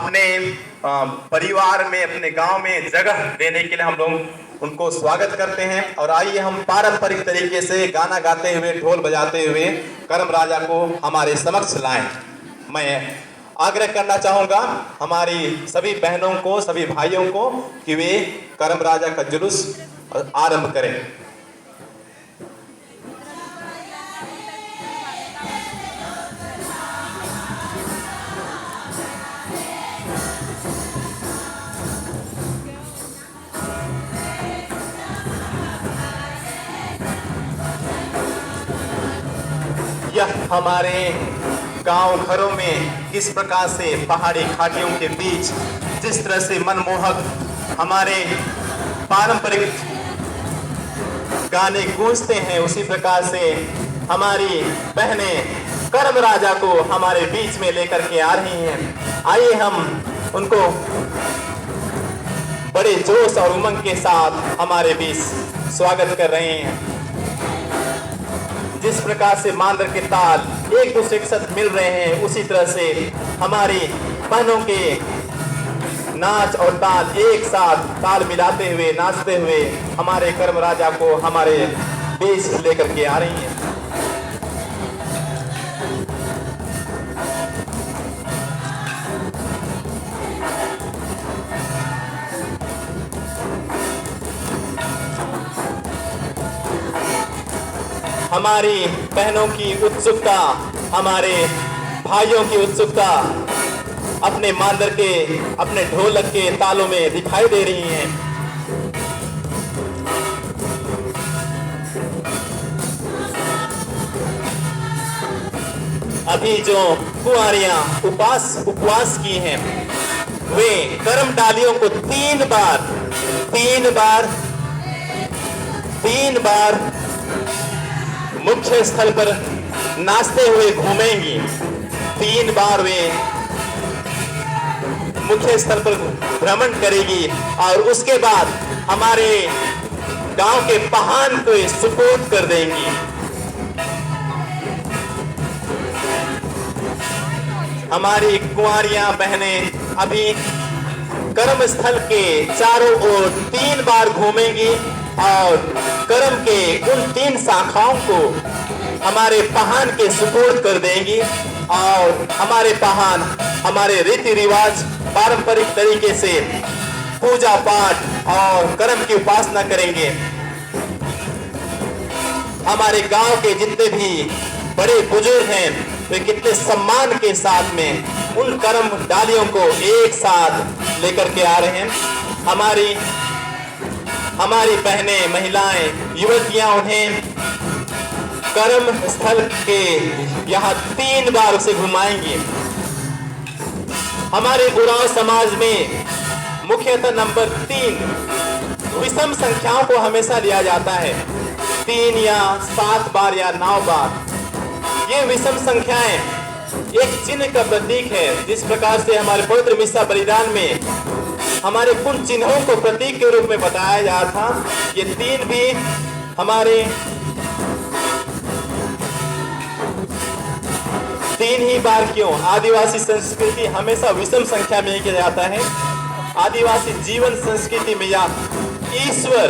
अपने परिवार में, अपने गांव में जगह देने के लिए हम लोग उनको स्वागत करते हैं। और आइए हम पारंपरिक तरीके से गाना गाते हुए, ढोल बजाते हुए करम राजा को हमारे समक्ष लाएं। मैं आग्रह करना चाहूंगा हमारी सभी बहनों को, सभी भाइयों को कि वे करम राजा का जुलूस आरंभ करें। यह हमारे गांव घरों में किस प्रकार से पहाड़ी घाटियों के बीच जिस तरह से मनमोहक हमारे पारंपरिक गाने गूंजते हैं, उसी प्रकार से हमारी बहनें करम राजा को हमारे बीच में लेकर के आ रही हैं। आइए हम उनको बड़े जोश और उमंग के साथ हमारे बीच स्वागत कर रहे हैं। जिस प्रकार से मांदर के ताल एक दूसरे के साथ मिल रहे हैं, उसी तरह से हमारी बहनों के नाच और ताल एक साथ ताल मिलाते हुए, नाचते हुए हमारे करम राजा को हमारे बीच लेकर के आ रही हैं। हमारी बहनों की उत्सुकता, हमारे भाइयों की उत्सुकता अपने मांदर के, अपने ढोलक के तालों में दिखाई दे रही हैं। अभी जो कुंवारियां उपवास की हैं, वे करम डालियों को तीन बार मुख्य स्थल पर नाचते हुए घूमेंगी। 3 बार वे मुख्य स्थल पर भ्रमण करेगी और उसके बाद हमारे गांव के पहान को सुपुर्द कर देंगी। हमारी कुंवारियां बहनें अभी करम स्थल के चारों ओर 3 बार घूमेंगी और करम के उन 3 शाखाओं को हमारे पहान के सुपुर्द कर देंगी। और हमारे पहान हमारे रीति रिवाज पारंपरिक तरीके से पूजा पाठ और करम की उपासना करेंगे। हमारे गांव के जितने भी बड़े बुजुर्ग हैं, वे कितने सम्मान के साथ में उन करम डालियों को एक साथ लेकर के आ रहे हैं। हमारी बहनें, महिलाएं, युवतियां उन्हें करम स्थल के यहाँ 3 बार उसे घुमाएंगी। हमारे उरांव समाज में मुख्यतः नंबर 3 विषम संख्याओं को हमेशा लिया जाता है। 3 या 7 बार या 9 बार। ये विषम संख्याएं एक चिन्ह का प्रतीक है। जिस प्रकार से हमारे पवित्र मिस्सा बलिदान में हमारे उन चिन्हों को प्रतीक के रूप में बताया जा था, ये 3 भी हमारे 3 ही बार क्यों? आदिवासी संस्कृति हमेशा विषम संख्या में किया जाता है। आदिवासी जीवन संस्कृति में या ईश्वर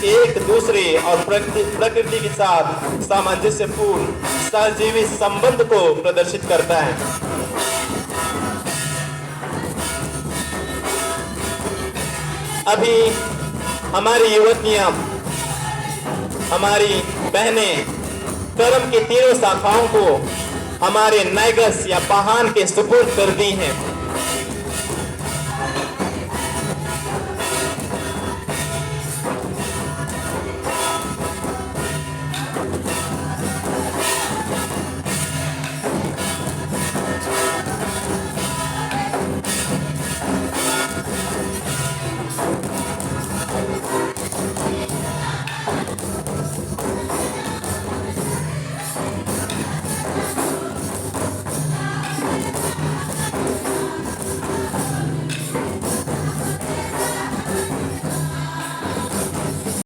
एक दूसरे और प्रकृति के साथ सामंजस्यपूर्ण सहजीवी संबंध को प्रदर्शित करता है। अभी हमारी युवतियां, हमारी बहनें करम की 3 शाखाओं को हमारे नैगस या पहान के सुपुर्द कर दी हैं।